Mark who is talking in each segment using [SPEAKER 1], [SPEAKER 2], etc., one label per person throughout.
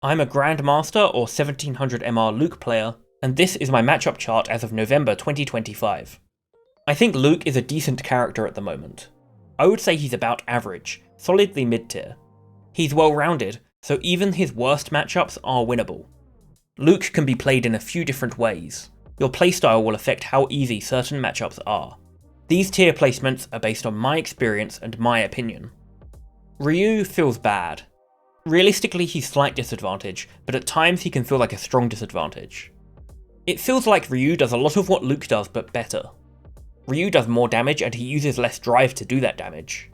[SPEAKER 1] I'm a Grandmaster or 1700 MR Luke player, and this is my matchup chart as of November 2025. I think Luke is a decent character at the moment. I would say he's about average, solidly mid-tier. He's well-rounded, so even his worst matchups are winnable. Luke can be played in a few different ways. Your playstyle will affect how easy certain matchups are. These tier placements are based on my experience and my opinion. Ryu feels bad. Realistically, he's slight disadvantage, but at times he can feel like a strong disadvantage. It feels like Ryu does a lot of what Luke does, but better. Ryu does more damage and he uses less drive to do that damage.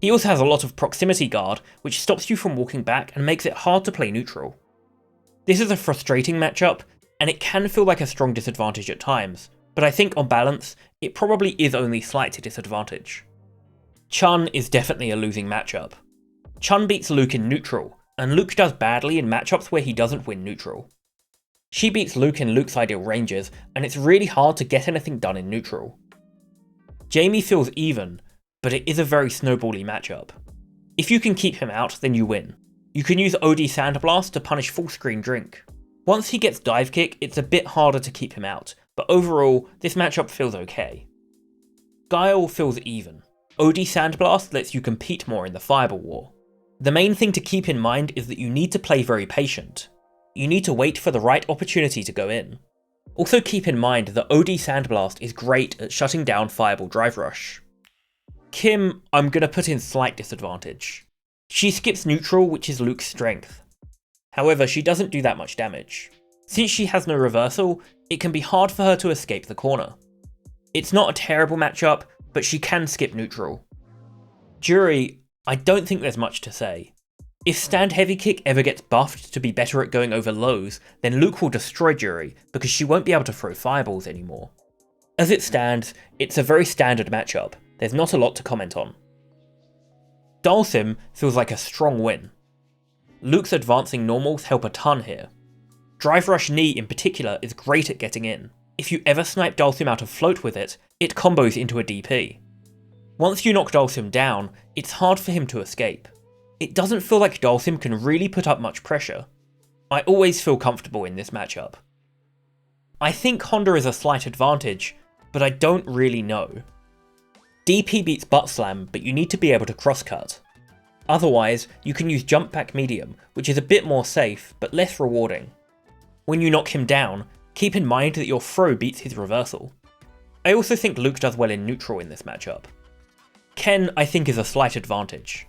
[SPEAKER 1] He also has a lot of proximity guard, which stops you from walking back and makes it hard to play neutral. This is a frustrating matchup, and it can feel like a strong disadvantage at times, but I think on balance, it probably is only slight disadvantage. Chun is definitely a losing matchup. Chun beats Luke in neutral, and Luke does badly in matchups where he doesn't win neutral. She beats Luke in Luke's ideal ranges, and it's really hard to get anything done in neutral. Jamie feels even, but it is a very snowbally matchup. If you can keep him out, then you win. You can use OD Sandblast to punish full screen drink. Once he gets dive kick, it's a bit harder to keep him out, but overall, this matchup feels okay. Guile feels even. OD Sandblast lets you compete more in the Fireball War. The main thing to keep in mind is that you need to play very patient. You need to wait for the right opportunity to go in. Also keep in mind that OD Sandblast is great at shutting down Fireball Drive Rush. Kim, I'm gonna put in slight disadvantage. She skips neutral, which is Luke's strength. However, she doesn't do that much damage. Since she has no reversal, it can be hard for her to escape the corner. It's not a terrible matchup, but she can skip neutral. Juri, I don't think there's much to say. If stand heavy kick ever gets buffed to be better at going over lows, then Luke will destroy Juri, because she won't be able to throw fireballs anymore. As it stands, it's a very standard matchup. There's not a lot to comment on. Dhalsim feels like a strong win. Luke's advancing normals help a ton here. Drive Rush Knee in particular is great at getting in. If you ever snipe Dhalsim out of float with it, it combos into a DP. Once you knock Dhalsim down, it's hard for him to escape. It doesn't feel like Dhalsim can really put up much pressure. I always feel comfortable in this matchup. I think Honda is a slight advantage, but I don't really know. DP beats butt slam, but you need to be able to crosscut. Otherwise, you can use jump back medium, which is a bit more safe, but less rewarding. When you knock him down, keep in mind that your throw beats his reversal. I also think Luke does well in neutral in this matchup. Ken, I think, is a slight advantage.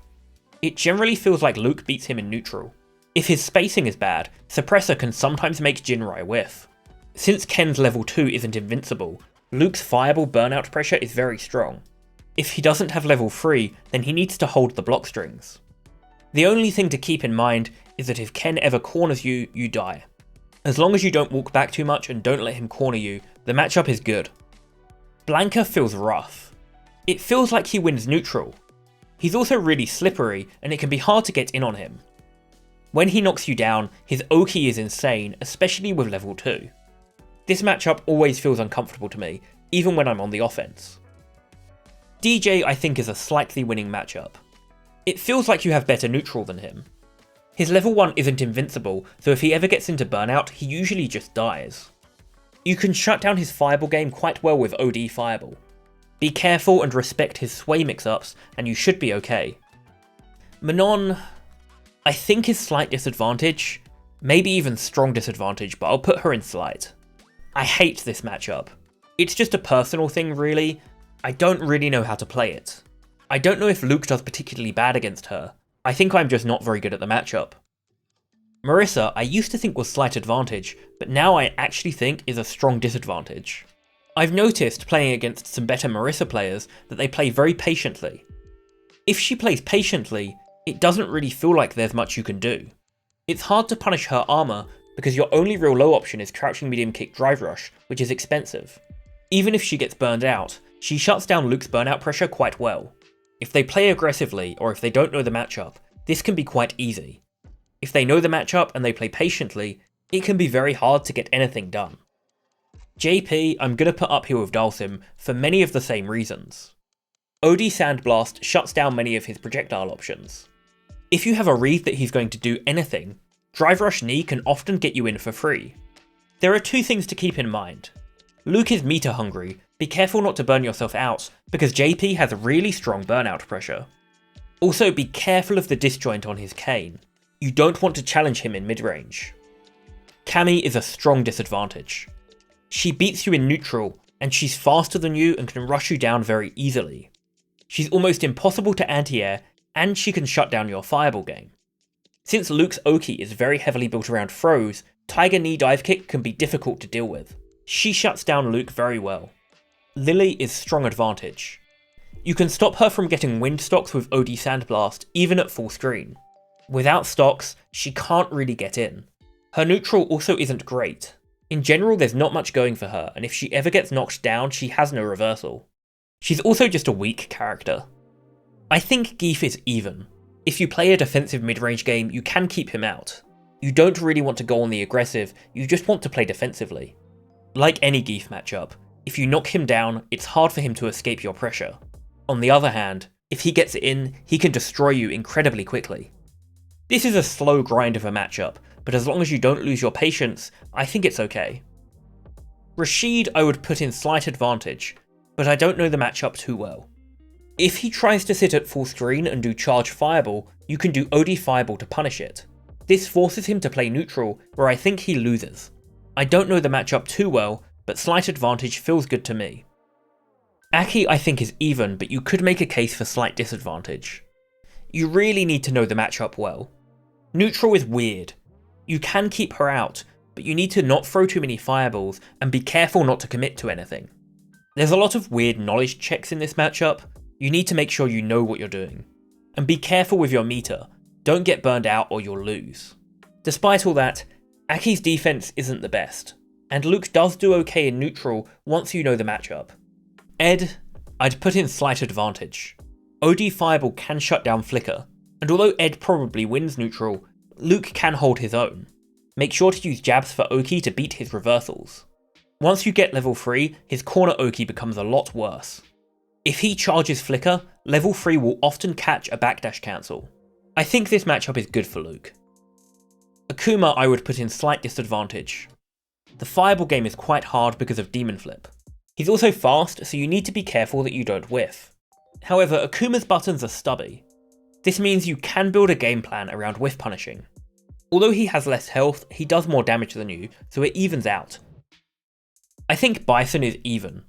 [SPEAKER 1] It generally feels like Luke beats him in neutral. If his spacing is bad, Suppressor can sometimes make Jinrai whiff. Since Ken's level 2 isn't invincible, Luke's fireball burnout pressure is very strong. If he doesn't have level 3, then he needs to hold the block strings. The only thing to keep in mind is that if Ken ever corners you, you die. As long as you don't walk back too much and don't let him corner you, the matchup is good. Blanka feels rough. It feels like he wins neutral. He's also really slippery, and it can be hard to get in on him. When he knocks you down, his Oki is insane, especially with level 2. This matchup always feels uncomfortable to me, even when I'm on the offense. Deejay, I think, is a slightly winning matchup. It feels like you have better neutral than him. His level 1 isn't invincible, so if he ever gets into burnout, he usually just dies. You can shut down his fireball game quite well with OD Fireball. Be careful and respect his sway mix-ups, and you should be okay. Manon, I think is slight disadvantage, maybe even strong disadvantage, but I'll put her in slight. I hate this matchup. It's just a personal thing really, I don't really know how to play it. I don't know if Luke does particularly bad against her, I think I'm just not very good at the matchup. Marisa I used to think was slight advantage, but now I actually think is a strong disadvantage. I've noticed playing against some better Marisa players that they play very patiently. If she plays patiently, it doesn't really feel like there's much you can do. It's hard to punish her armor because your only real low option is crouching medium kick drive rush, which is expensive. Even if she gets burned out, she shuts down Luke's burnout pressure quite well. If they play aggressively or if they don't know the matchup, this can be quite easy. If they know the matchup and they play patiently, it can be very hard to get anything done. JP I'm gonna put up here with Dhalsim for many of the same reasons. OD Sandblast shuts down many of his projectile options. If you have a read that he's going to do anything, Drive Rush Knee can often get you in for free. There are two things to keep in mind. Luke is meter hungry, be careful not to burn yourself out, because JP has really strong burnout pressure. Also be careful of the disjoint on his cane. You don't want to challenge him in mid-range. Cammy is a strong disadvantage. She beats you in neutral, and she's faster than you and can rush you down very easily. She's almost impossible to anti-air, and she can shut down your fireball game. Since Luke's Oki is very heavily built around throws, Tiger Knee Dive Kick can be difficult to deal with. She shuts down Luke very well. Lily is strong advantage. You can stop her from getting wind stocks with OD Sandblast even at full screen. Without stocks, she can't really get in. Her neutral also isn't great. In general, there's not much going for her, and if she ever gets knocked down, she has no reversal. She's also just a weak character. I think Geef is even. If you play a defensive mid-range game, you can keep him out. You don't really want to go on the aggressive, you just want to play defensively. Like any Geef matchup, if you knock him down, it's hard for him to escape your pressure. On the other hand, if he gets in, he can destroy you incredibly quickly. This is a slow grind of a matchup, but as long as you don't lose your patience, I think it's okay. Rashid I would put in slight advantage, but I don't know the matchup too well. If he tries to sit at full screen and do charge fireball, you can do OD fireball to punish it. This forces him to play neutral, where I think he loses. I don't know the matchup too well, but slight advantage feels good to me. Aki I think is even, but you could make a case for slight disadvantage. You really need to know the matchup well. Neutral is weird. You can keep her out, but you need to not throw too many fireballs and be careful not to commit to anything. There's a lot of weird knowledge checks in this matchup. You need to make sure you know what you're doing. And be careful with your meter, don't get burned out or you'll lose. Despite all that, Aki's defense isn't the best, and Luke does do okay in neutral once you know the matchup. Ed, I'd put in slight advantage. OD Fireball can shut down Flicker, and although Ed probably wins neutral, Luke can hold his own. Make sure to use jabs for Oki to beat his reversals. Once you get level 3, his corner Oki becomes a lot worse. If he charges Flicker, level 3 will often catch a backdash cancel. I think this matchup is good for Luke. Akuma I would put in slight disadvantage. The fireball game is quite hard because of Demon Flip. He's also fast, so you need to be careful that you don't whiff. However, Akuma's buttons are stubby. This means you can build a game plan around whiff punishing. Although he has less health, he does more damage than you, so it evens out. I think Bison is even.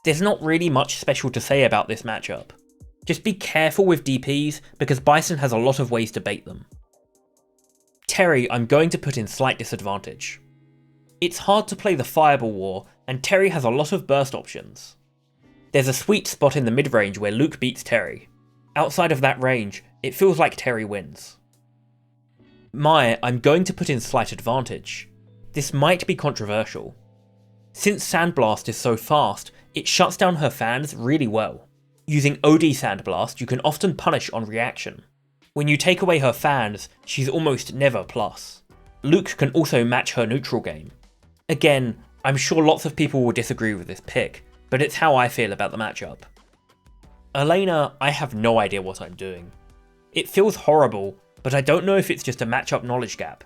[SPEAKER 1] There's not really much special to say about this matchup. Just be careful with DPs, because Bison has a lot of ways to bait them. Terry I'm going to put in slight disadvantage. It's hard to play the Fireball War, and Terry has a lot of burst options. There's a sweet spot in the mid-range where Luke beats Terry. Outside of that range, it feels like Terry wins. Mai I'm going to put in slight advantage. This might be controversial. Since Sandblast is so fast, it shuts down her fans really well. Using OD Sandblast, you can often punish on reaction. When you take away her fans, she's almost never plus. Luke can also match her neutral game. Again, I'm sure lots of people will disagree with this pick, but it's how I feel about the matchup. Elena, I have no idea what I'm doing. It feels horrible, but I don't know if it's just a matchup knowledge gap.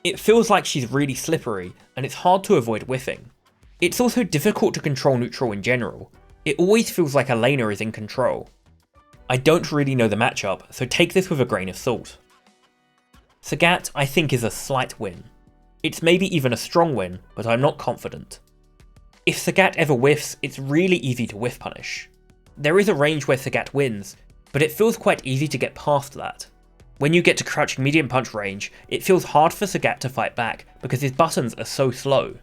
[SPEAKER 1] It feels like she's really slippery, and it's hard to avoid whiffing. It's also difficult to control neutral in general. It always feels like Elena is in control. I don't really know the matchup, so take this with a grain of salt. Sagat, I think, is a slight win. It's maybe even a strong win, but I'm not confident. If Sagat ever whiffs, it's really easy to whiff punish. There is a range where Sagat wins, but it feels quite easy to get past that. When you get to crouching medium punch range, it feels hard for Sagat to fight back because his buttons are so slow.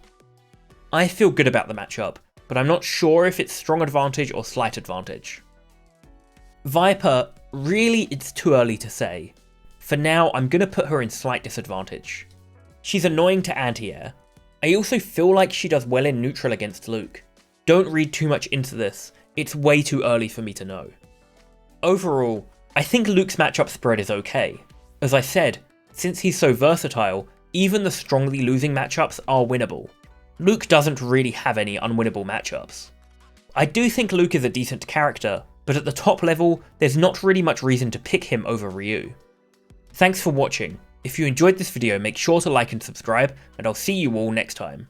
[SPEAKER 1] I feel good about the matchup, but I'm not sure if it's strong advantage or slight advantage. Viper, really it's too early to say. For now, I'm going to put her in slight disadvantage. She's annoying to anti-air. I also feel like she does well in neutral against Luke. Don't read too much into this, it's way too early for me to know. Overall, I think Luke's matchup spread is okay. As I said, since he's so versatile, even the strongly losing matchups are winnable. Luke doesn't really have any unwinnable matchups. I do think Luke is a decent character, but at the top level, there's not really much reason to pick him over Ryu. Thanks for watching. If you enjoyed this video, make sure to like and subscribe, and I'll see you all next time.